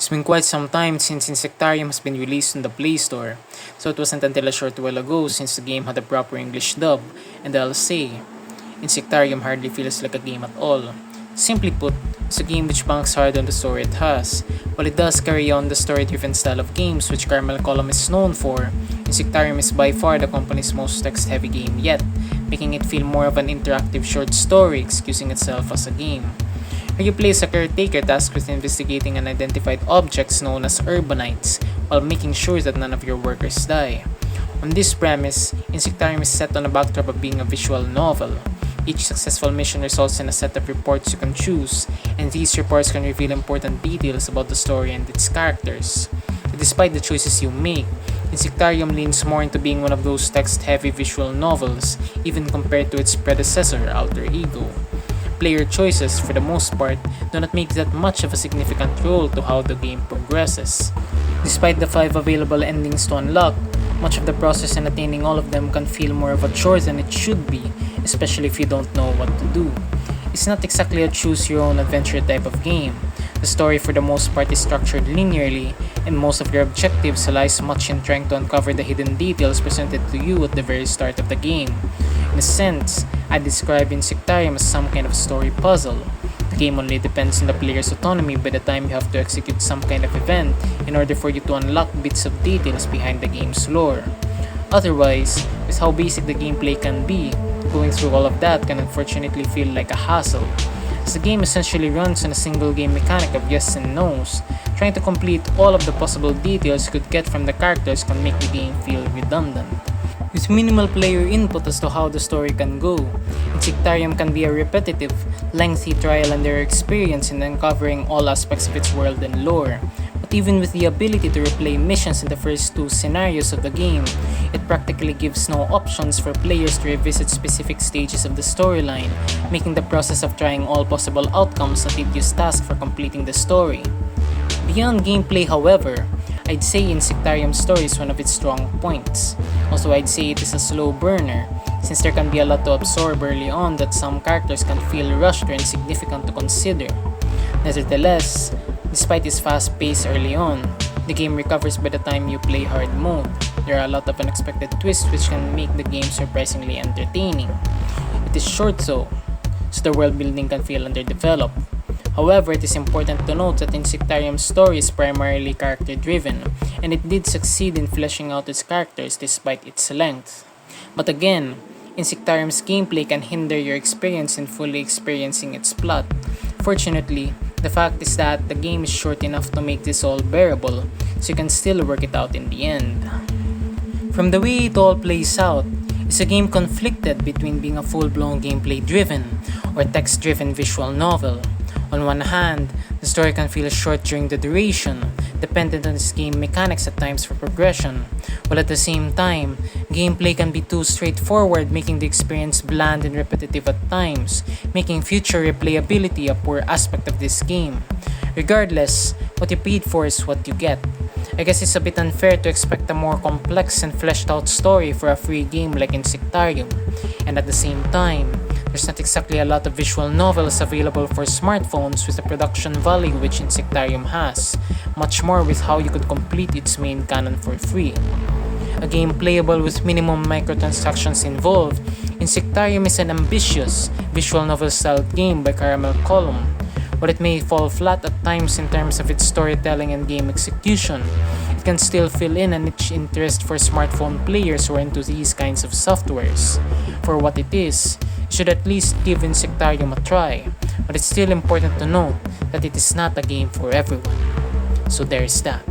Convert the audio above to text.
It's been quite some time since Insectarium has been released on the Play Store, so it wasn't until a short while ago since the game had a proper English dub, and I'll say, Insectarium hardly feels like a game at all. Simply put, it's a game which banks hard on the story it has. While it does carry on the story-driven style of games which Caramel Column is known for, Insectarium is by far the company's most text-heavy game yet, making it feel more of an interactive short story excusing itself as a game. Here you play as a caretaker tasked with investigating unidentified objects known as urbanites while making sure that none of your workers die. On this premise, Insectarium is set on a backdrop of being a visual novel. Each successful mission results in a set of reports you can choose, and these reports can reveal important details about the story and its characters. But despite the choices you make, Insectarium leans more into being one of those text-heavy visual novels, even compared to its predecessor, Alter Ego. Player choices, for the most part, do not make that much of a significant role to how the game progresses. Despite the 5 available endings to unlock, much of the process in attaining all of them can feel more of a chore than it should be, especially if you don't know what to do. It's not exactly a choose-your-own adventure type of game. The story for the most part is structured linearly, and most of your objectives lies much in trying to uncover the hidden details presented to you at the very start of the game. In a sense, I describe Insectarium as some kind of story puzzle. The game only depends on the player's autonomy by the time you have to execute some kind of event in order for you to unlock bits of details behind the game's lore. Otherwise, with how basic the gameplay can be, going through all of that can unfortunately feel like a hassle, as the game essentially runs on a single game mechanic of yes and no's. Trying to complete all of the possible details you could get from the characters can make the game feel redundant. With minimal player input as to how the story can go, Insectarium can be a repetitive, lengthy trial and error experience in uncovering all aspects of its world and lore. But even with the ability to replay missions in the first 2 scenarios of the game, it practically gives no options for players to revisit specific stages of the storyline, making the process of trying all possible outcomes a tedious task for completing the story. Beyond gameplay, however, I'd say Insectarium's story is one of its strong points. Also, I'd say it is a slow burner, since there can be a lot to absorb early on that some characters can feel rushed or insignificant to consider. Nevertheless, despite its fast pace early on, the game recovers by the time you play hard mode. There are a lot of unexpected twists which can make the game surprisingly entertaining. It is short though, so the world building can feel underdeveloped. However, it is important to note that Insectarium's story is primarily character-driven, and it did succeed in fleshing out its characters despite its length. But again, Insectarium's gameplay can hinder your experience in fully experiencing its plot. Fortunately, the fact is that the game is short enough to make this all bearable, so you can still work it out in the end. From the way it all plays out, it's a game conflicted between being a full-blown gameplay-driven or text-driven visual novel. On one hand, the story can feel short during the duration, dependent on its game mechanics at times for progression, while at the same time, gameplay can be too straightforward, making the experience bland and repetitive at times, making future replayability a poor aspect of this game. Regardless, what you paid for is what you get. I guess it's a bit unfair to expect a more complex and fleshed out story for a free game like Insectarium, and at the same time, there's not exactly a lot of visual novels available for smartphones with the production value which Insectarium has, much more with how you could complete its main canon for free. A game playable with minimum microtransactions involved, Insectarium is an ambitious, visual novel-styled game by Caramel Column. While it may fall flat at times in terms of its storytelling and game execution, it can still fill in a niche interest for smartphone players who are into these kinds of softwares. For what it is, you should at least give Insectarium a try, but it's still important to note that it is not a game for everyone. So there's that.